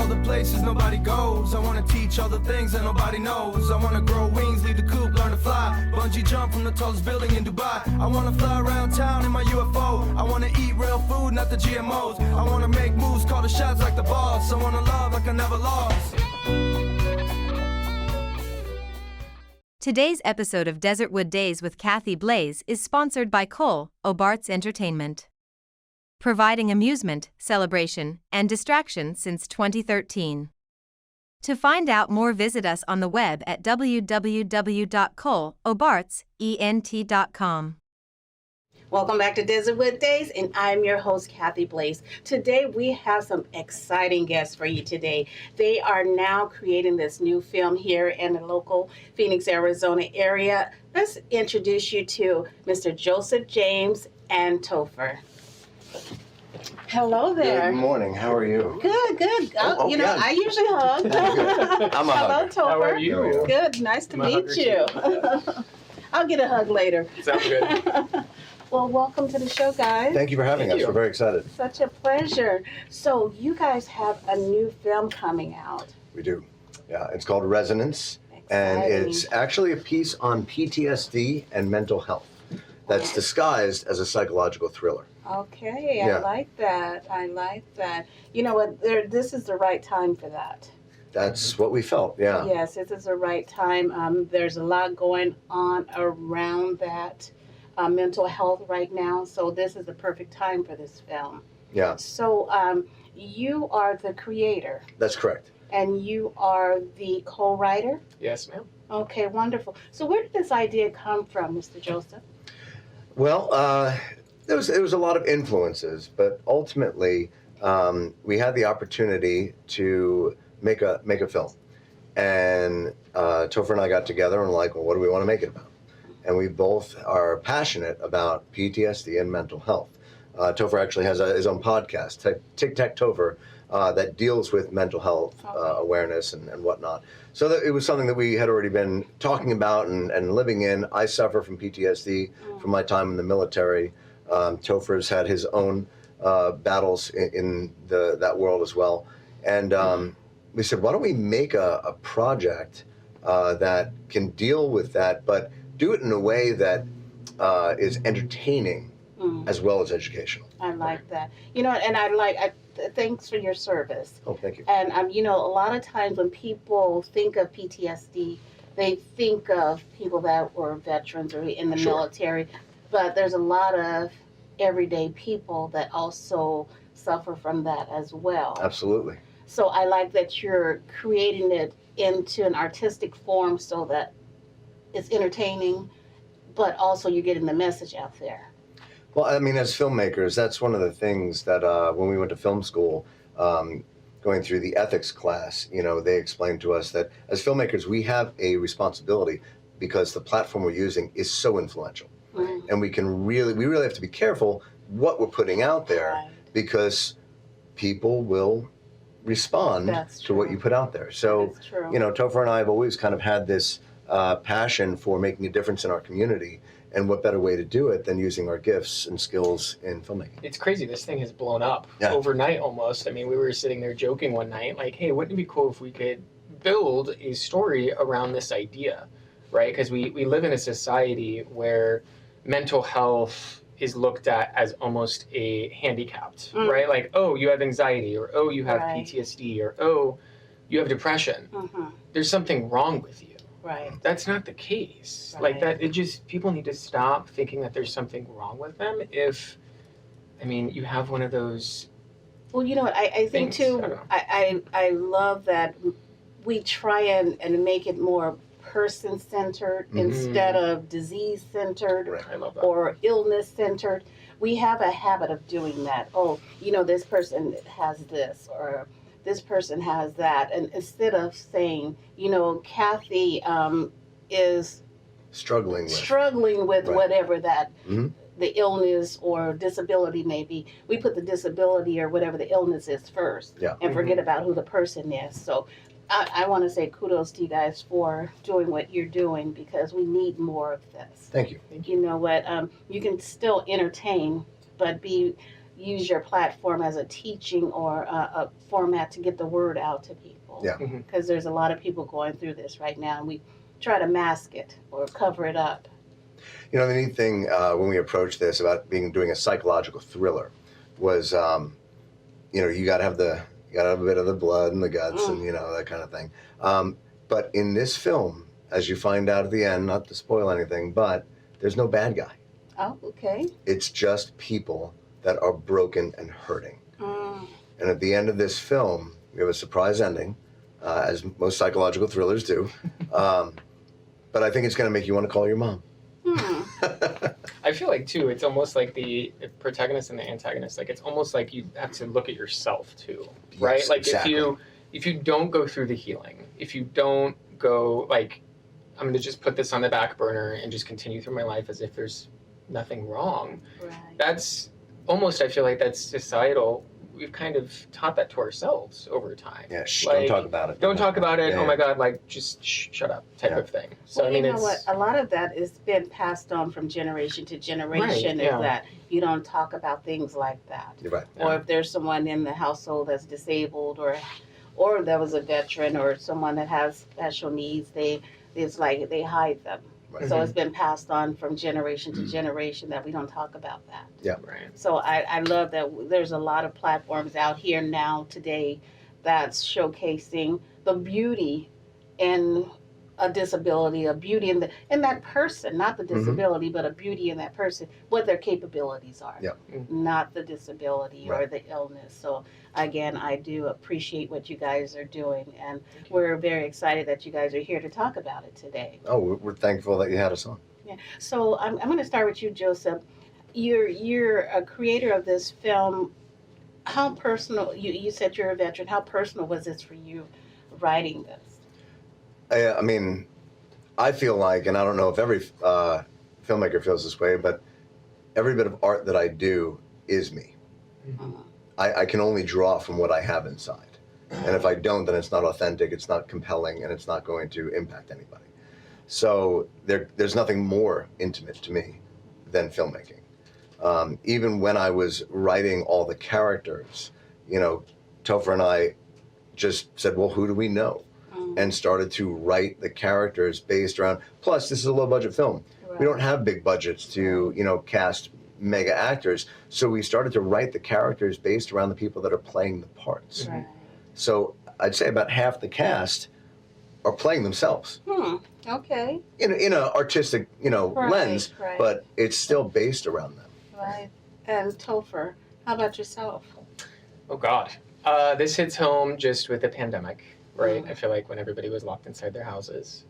all the places nobody goes. I wanna teach all the things that nobody knows. I wanna grow wings, leave the coop, learn to fly. Bungee jump from the tallest building in Dubai. I wanna fly around town in my UFO. I wanna eat real food, not the GMOs. I wanna make moves, call the shots like the boss. I wanna love like I never lost. Today's episode of Desertwood Days with Kathy Blaze is sponsored by Cole Obarts Entertainment, providing amusement, celebration, and distraction since 2013. To find out more, visit us on the web at www.coleobartsent.com. Welcome back to Desertwood Days, and I'm your host, Kathy Blaze. Today, we have some exciting guests for you today. They are now creating this new film here in the local Phoenix, Arizona area. Let's introduce you to Mr. Joseph James and Topher. Hello there. Good morning. How are you? Good, good. Yeah. I usually hug. I'm a Hello, hugger. Topher. How are you? Good. Nice to I'm a meet hugger you. too. I'll get a hug later. Sounds good. Well, welcome to the show, guys. Thank you for having Thank us. you. We're very excited. Such a pleasure. So you guys have a new film coming out. We do. Yeah, it's called Resonance, and Exciting. it's actually a piece on PTSD and mental health that's disguised as a psychological thriller. Okay, Yeah. I like that. I like that. You know what? This is the right time for that. That's what we felt, yeah. Yes, this is the right time. There's a lot going on around that mental health right now, so this is the perfect time for this film. Yeah, So you are the creator, that's correct. and you are the co-writer? Yes, ma'am. Okay, wonderful. So where did this idea come from, Mr. Joseph? Well, there was a lot of influences, but ultimately we had the opportunity to make a film. And Topher and I got together and were like, well, what do we want to make it about? And we both are passionate about PTSD and mental health. Topher actually has his own podcast, Tic Tac Topher, that deals with mental health awareness and whatnot. So it was something that we had already been talking about and living in. I suffer from PTSD from my time in the military. Topher's had his own battles in that world as well. And we said, why don't we make a project that can deal with that, but do it in a way that is entertaining as well as educational. I like that. You know, and thanks for your service. Oh, thank you. And you know, a lot of times when people think of PTSD, they think of people that were veterans or in the Sure. military, but there's a lot of everyday people that also suffer from that as well. Absolutely. So I like that you're creating it into an artistic form so that it's entertaining, but also you're getting the message out there. Well, I mean, as filmmakers, that's one of the things that when we went to film school, going through the ethics class, you know, they explained to us that as filmmakers, we have a responsibility because the platform we're using is so influential. And we really have to be careful what we're putting out there Right. because people will respond That's to what true. you put out there. So, That's true. you know, Topher and I have always kind of had this passion for making a difference in our community, and what better way to do it than using our gifts and skills in filmmaking. It's crazy. This thing has blown up Yeah. overnight almost. I mean, we were sitting there joking one night, like, hey, wouldn't it be cool if we could build a story around this idea, right? Because we live in a society where mental health is looked at as almost a handicapped, right? Like, oh, you have anxiety, or oh, you have Right. PTSD, or oh, you have depression. There's something wrong with you. Right. That's not the case. Right. Like that, people need to stop thinking that there's something wrong with them if, I mean, you have one of those. Well, you know what, I think Thanks. too, I don't know. I love that we try and make it more person-centered instead of disease-centered Right. I love that. or illness-centered. We have a habit of doing that. Oh, you know, this person has this or this person has that. And instead of saying, you know, Kathy is Struggling with. struggling with Right. whatever that Mhm. the illness or disability may be, we put the disability or whatever the illness is first Yeah. and forget about who the person is. So I want to say kudos to you guys for doing what you're doing because we need more of this. Thank you. You know what? You can still entertain, but be use your platform as a teaching or a format to get the word out to people. Yeah. Because there's a lot of people going through this right now, and we try to mask it or cover it up. You know, the neat thing when we approached this about doing a psychological thriller was, you know, you got to have a bit of the blood and the guts and, you know, that kind of thing. But in this film, as you find out at the end, not to spoil anything, but there's no bad guy. Oh, okay. It's just people that are broken and hurting. And at the end of this film, we have a surprise ending, as most psychological thrillers do. But I think it's going to make you want to call your mom. I feel like too, it's almost like the protagonist and the antagonist. Like it's almost like you have to look at yourself too, right? Yes, like exactly. if you don't go through the healing, if you don't go like, I'm going to just put this on the back burner and just continue through my life as if there's nothing wrong. Right. That's almost, I feel like that's societal. We've kind of taught that to ourselves over time. Yeah, Like, don't talk about it. Don't talk about it. Yeah, Oh my yeah. God, like just shut up type Yeah. of thing. So Well, I mean, you know it's what? A lot of that has been passed on from generation to generation. Right, yeah. Is that you don't talk about things like that, You're right. or if there's someone in the household that's disabled, or there was a veteran or someone that has special needs, it's like they hide them. Right. So it's been passed on from generation to generation that we don't talk about that. right. So I love that there's a lot of platforms out here now today that's showcasing the beauty in a disability, a beauty in that person, not the disability, but a beauty in that person, what their capabilities are, Yeah. not the disability or Right. the illness. So again, I do appreciate what you guys are doing, and we're very excited that you guys are here to talk about it today. Oh, we're thankful that you had us on. Yeah. So I'm going to start with you, Joseph. You're a creator of this film. How personal? You said you're a veteran. How personal was this for you, writing this? I mean, I feel like, and I don't know if every filmmaker feels this way, but every bit of art that I do is me. I can only draw from what I have inside. And if I don't, then it's not authentic, it's not compelling, and it's not going to impact anybody. So there's nothing more intimate to me than filmmaking. Even when I was writing all the characters, you know, Topher and I just said, well, who do we know? And started to write the characters based around, plus this is a low budget film. Right. We don't have big budgets to, you know, cast mega actors. So we started to write the characters based around the people that are playing the parts. Right. So I'd say about half the cast are playing themselves Okay. in an artistic, you know, Right, lens, right. but it's still based around them. Right. And Topher, how about yourself? Oh God, this hits home just with the pandemic, right? I feel like when everybody was locked inside their houses,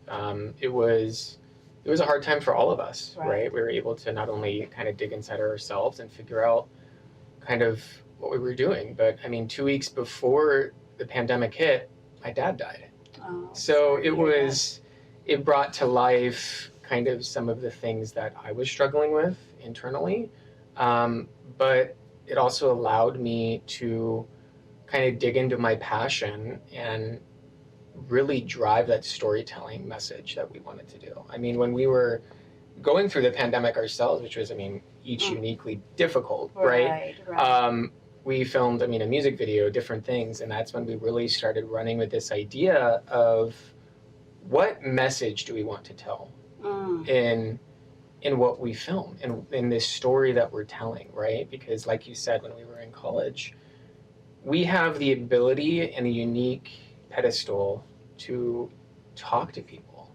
it was a hard time for all of us, Right. right? We were able to not only kind of dig inside ourselves and figure out kind of what we were doing, but I mean, 2 weeks before the pandemic hit, my dad died. Oh, So sorry to it hear was, it brought to life kind of some of the things that I was struggling with internally, but it also allowed me to kind of dig into my passion and really drive that storytelling message that we wanted to do. I mean, when we were going through the pandemic ourselves, which was, I mean, each uniquely difficult, that. right? Right. We filmed, I mean, a music video, different things, and that's when we really started running with this idea of what message do we want to tell in what we film, in this story that we're telling, right? Because like you said, when we were in college, we have the ability and the unique pedestal to talk to people.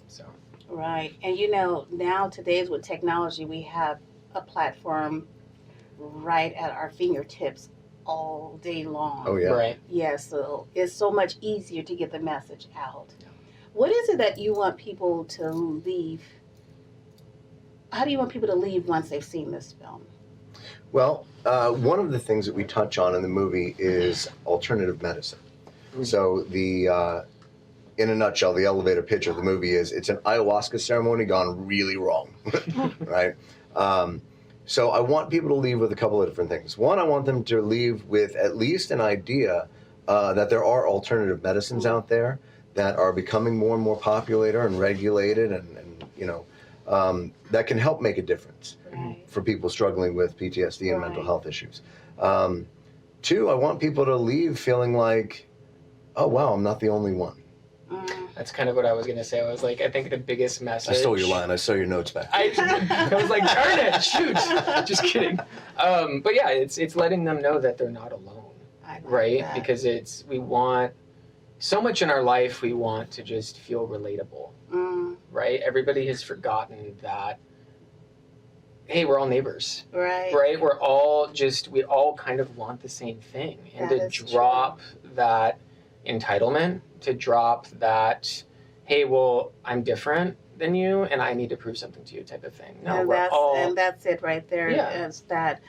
So Right. And you know, now today's with technology, we have a platform right at our fingertips all day long. Oh yeah. right. Yes, so it's so much easier to get the message out. What is it that you want people to leave? How do you want people to leave once they've seen this film? Well, one of the things that we touch on in the movie is alternative medicine. So in a nutshell, the elevator pitch of the movie is it's an ayahuasca ceremony gone really wrong, right? So I want people to leave with a couple of different things. One, I want them to leave with at least an idea that there are alternative medicines out there that are becoming more and more popular and regulated, and you know, that can help make a difference Right. for people struggling with PTSD and mental Right. health issues. Two, I want people to leave feeling like, oh wow, I'm not the only one. That's kind of what I was gonna say. I was like, I think the biggest message. I stole your line. I stole your notes back. I was like, darn it, shoot. Just kidding. But yeah, it's letting them know that they're not alone, I like right? that. Because we want so much in our life. We want to just feel relatable, right? Everybody has forgotten that. Hey, we're all neighbors, Right. right? We all kind of want the same thing, and That to is drop that entitlement, to drop that, hey, well, I'm different than you, and I need to prove something to you, type of thing. No, And that's it right there. Yeah. Is that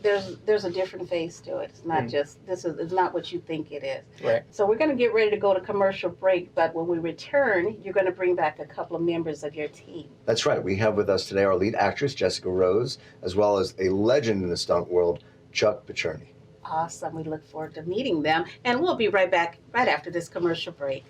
there's a different face to it. It's not just it's not what you think it is. right. So we're going to get ready to go to commercial break, but when we return, you're going to bring back a couple of members of your team. That's right. We have with us today our lead actress, Jessica Rose, as well as a legend in the stunt world, Chuck Picerni. Awesome. We look forward to meeting them, and we'll be right back right after this commercial break.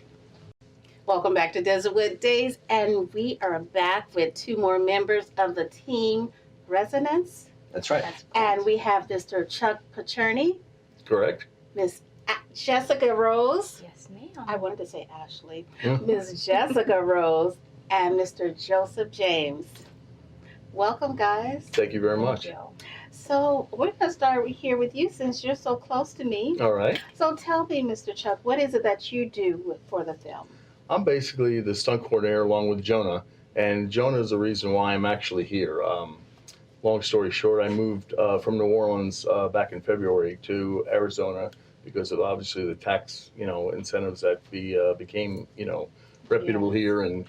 Welcome back to Desertwood Days, and we are back with two more members of the team Resonance. That's right. And we have Mr. Chuck Picerni, Correct. Miss Jessica Rose. Yes, ma'am. I wanted to say Ashley. Mhm. Miss Jessica Rose and Mr. Joseph James. Welcome, guys. Thank you very much. Thank you. So we're going to start here with you since you're so close to me. All right. So tell me, Mr. Chuck, what is it that you do for the film? I'm basically the stunt coordinator along with Jonah, and Jonah is the reason why I'm actually here. Long story short, I moved from New Orleans back in February to Arizona because of obviously the tax, incentives that became, reputable here, and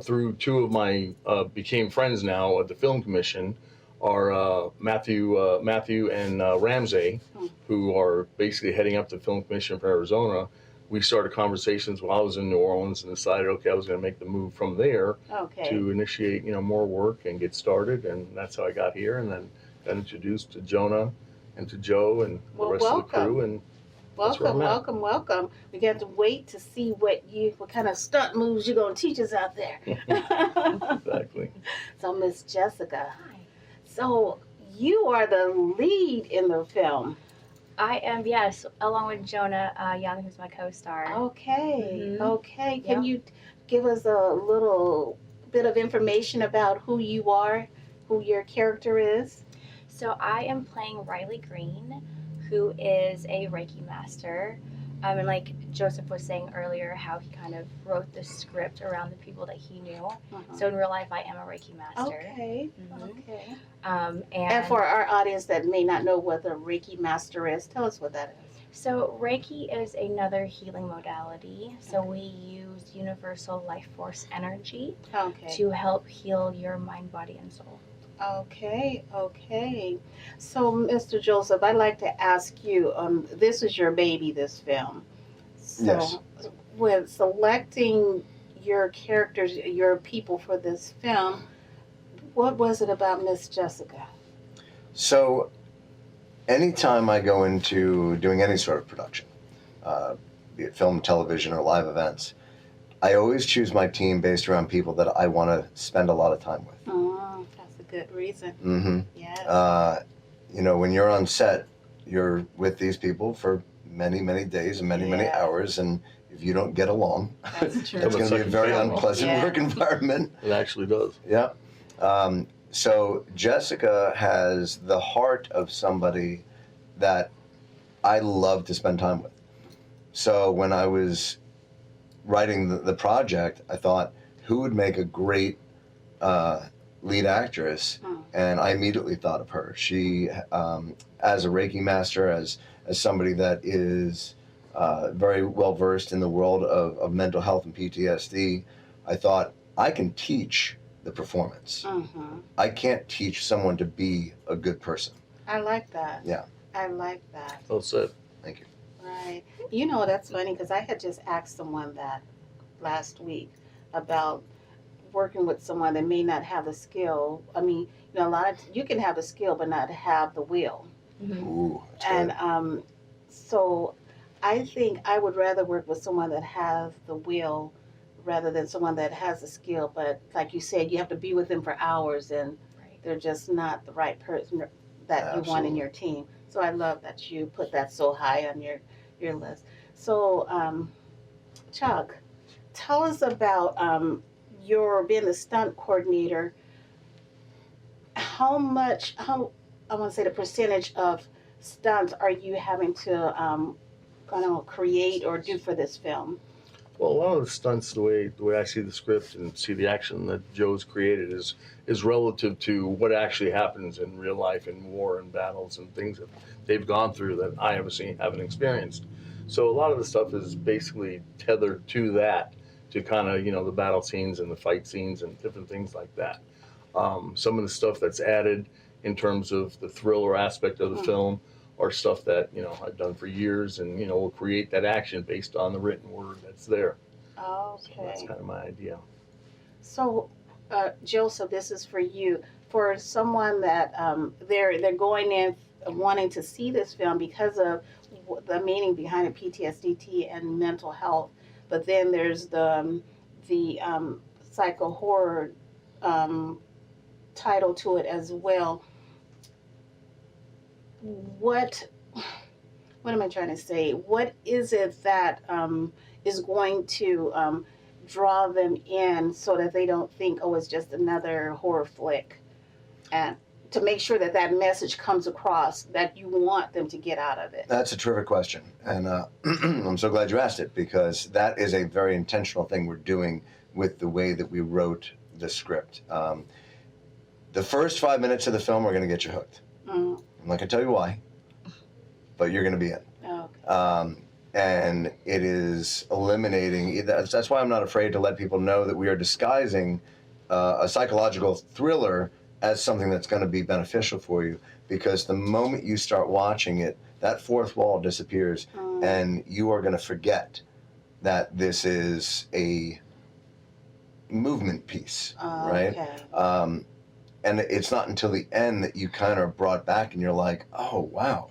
through two of my became friends now at the Film Commission are Matthew and Ramsey, who are basically heading up the Film Commission for Arizona. We started conversations while I was in New Orleans and decided, okay, I was going to make the move from there Okay. to initiate, more work and get started, and that's how I got here, and then got introduced to Jonah and to Joe and Well, the rest of the crew, welcome. and that's where Welcome, I'm at. welcome. We got to wait to see what kind of stunt moves you're going to teach us out there. Exactly. So, Miss Jessica, Hi. so you are the lead in the film. I am, yes, along with Jonah Young, who's my co-star. Okay, Mhm. okay. Can Yeah. you give us a little bit of information about who you are, who your character is? So I am playing Riley Green, who is a Reiki master. And like Joseph was saying earlier, how he kind of wrote the script around the people that he knew. So in real life, I am a Reiki master. Okay, Mhm. okay. And And for our audience that may not know what the Reiki master is, tell us what that is. so Reiki is another healing modality. So we use universal life force energy Okay. to help heal your mind, body, and soul. Okay, okay. So, Mr. Joseph, I'd like to ask you, this is your baby, this film. So, Yes. when selecting your characters, your people for this film, what was it about Miss Jessica? So, anytime I go into doing any sort of production, be it film, television, or live events, I always choose my team based around people that I want to spend a lot of time with. That's a good reason. Mm-hmm. Yes. When you're on set, you're with these people for many, many days and many, many Yeah. hours, and if you don't get along, That's true. it's going to be a very Second unpleasant Yeah. work environment. It actually does. Yeah. So Jessica has the heart of somebody that I love to spend time with. So when I was writing the project, I thought, who would make a great lead actress? And I immediately thought of her. She, as a Reiki master, as somebody that is very well versed in the world of mental health and PTSD, I thought, I can teach the performance. Mm-hmm. I can't teach someone to be a good person. I like that. Yeah. I like that. Well said. Thank you. Right. That's funny because I had just asked someone that last week about working with someone that may not have the skill. I mean, you can have the skill but not have the will. Ooh, that's And good. so I think I would rather work with someone that has the will rather than someone that has a skill, but like you said, you have to be with them for hours and Right. they're just not the right person that you want in Absolutely. your team. So I love that you put that so high on your list. So Chuck, tell us about your being the stunt coordinator. How I want to say the percentage of stunts are you having to kind of create or do for this film? Well, a lot of the stunts, the way I see the script and see the action that Joe's created is relative to what actually happens in real life in war and battles and things that they've gone through that I haven't experienced. So a lot of the stuff is basically tethered to that, to kind of the battle scenes and the fight scenes and different things like that. Some of the stuff that's added in terms of the thriller aspect of the film or stuff that I've done for years, and will create that action based on the written word that's there. So that's Okay. kind of my idea. So, Joseph, this is for you. For someone that they're going in wanting to see this film because of the meaning behind it, PTSD and mental health, but then there's the psycho horror title to it as well. What what am I trying to say? What is it that is going to draw them in so that they don't think, oh, it's just another horror flick, and to make sure that that message comes across that you want them to get out of it? That's a terrific question, and I'm so glad you asked it, because that is a very intentional thing we're doing with the way that we wrote the script. The first 5 minutes of the film are going to get you hooked. Mm. I'm not going to tell you why, but you're going to be in. Okay. And it is eliminating. That's why I'm not afraid to let people know that we are disguising a psychological thriller as something that's going to be beneficial for you, because the moment you start watching it, that fourth wall disappears, and you are going to forget that this is a movement piece, right? Okay. And it's not until the end that you kind of are brought back and you're like, oh, wow,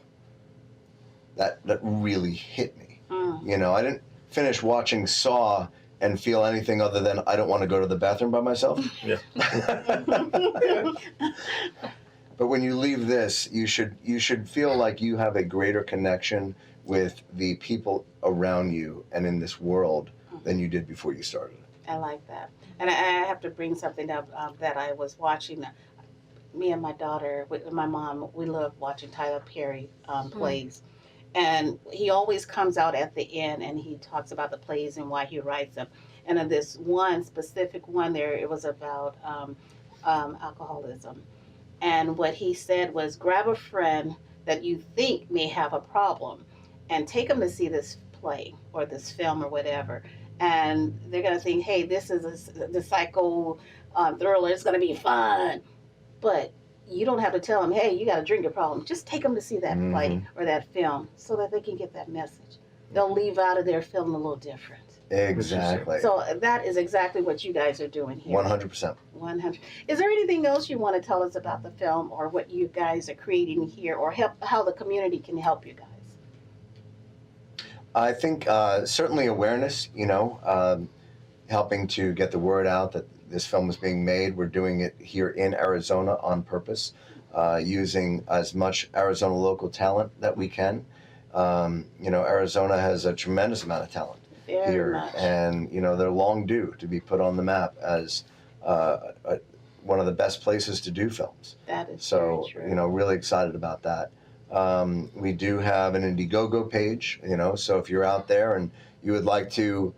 that really hit me. I didn't finish watching Saw and feel anything other than I don't want to go to the bathroom by myself. Yeah. But when you leave this, you should feel like you have a greater connection with the people around you and in this world than you did before you started. I like that. And I have to bring something up that I was watching. Me and my daughter, with my mom, we love watching Tyler Perry plays. And he always comes out at the end and he talks about the plays and why he writes them. And in this one specific one there, it was about alcoholism. And what he said was, grab a friend that you think may have a problem and take them to see this play or this film or whatever. And they're going to think, hey, this is the psycho thriller. It's going to be fun. But you don't have to tell them, hey, you got a drinking problem. Just take them to see that play or that film so that they can get that message. They'll leave out of there feeling a little different. Exactly. So that is exactly what you guys are doing here. 100%. 100. Is there anything else you want to tell us about the film or what you guys are creating here, or how the community can help you guys? I think certainly awareness, helping to get the word out that this film is being made. We're doing it here in Arizona on purpose, using as much Arizona local talent that we can. Arizona has a tremendous amount of talent Very much. and they're long due to be put on the map as one of the best places to do films. That is So, very true. really excited about that. We do have an Indiegogo page, so if you're out there and you would like to,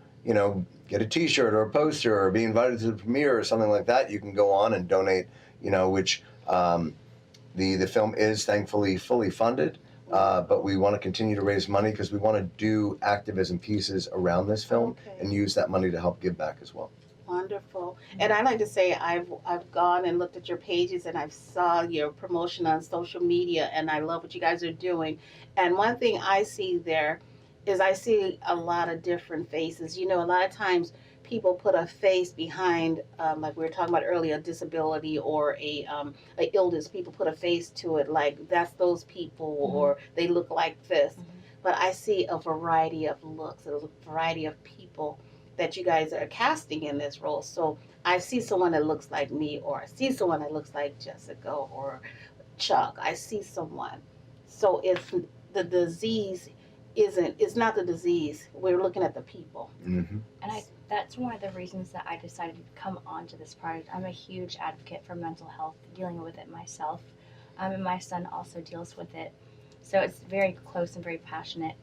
get a t-shirt or a poster or be invited to the premiere or something like that, you can go on and donate, which the film is thankfully fully funded, but we want to continue to raise money because we want to do activism pieces around this film and use that money to help give back as well. Wonderful. And I like to say I've gone and looked at your pages and I've saw your promotion on social media, and I love what you guys are doing. And one thing I see there is I see a lot of different faces. A lot of times people put a face behind, like we were talking about earlier, a disability or a illness. People put a face to it, like that's those people, or they look like this. But I see a variety of looks, a variety of people. that you guys are casting in this role. So I see someone that looks like me, or I see someone that looks like Jessica or Chuck. I see someone. So if the disease it's not the disease. We're looking at the people. Mm-hmm. And that's one of the reasons that I decided to come onto this project. I'm a huge advocate for mental health, dealing with it myself. And my son also deals with it. So it's very close and very passionate,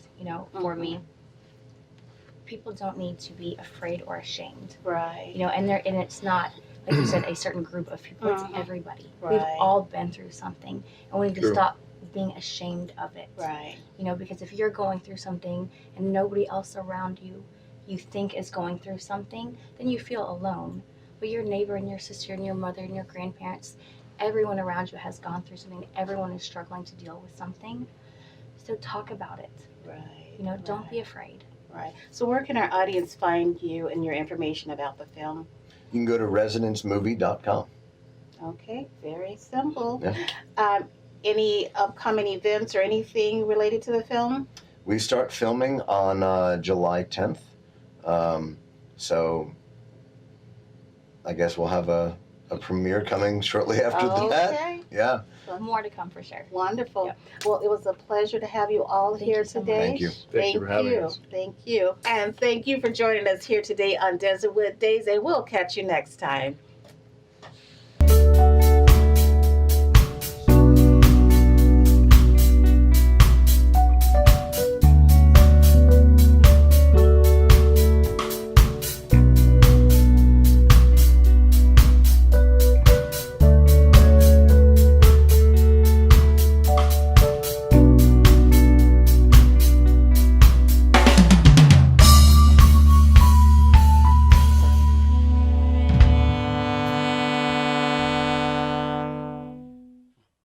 for me. People don't need to be afraid or ashamed, Right. and it's not, like you said, a certain group of people. It's everybody. We've Right. all been through something, and we need to True. stop being ashamed of it. Right. Because if you're going through something and nobody else around you think is going through something, then you feel alone. But your neighbor and your sister and your mother and your grandparents, everyone around you has gone through something. Everyone is struggling to deal with something. So talk about it. Right. Don't be afraid. Right. So where can our audience find you and your information about the film? You can go to residencemovie.com. Okay, very simple. Yeah. Any upcoming events or anything related to the film? We start filming on July 10th. So I guess we'll have a premiere coming shortly after that. Okay. Yeah. More to come for sure. Wonderful. Yep. Well, it was a pleasure to have you all Thank here you so much. today. Thank you. Thank you for having us. Thank you. And thank you for joining us here today on Desertwood Days, and we'll catch you next time.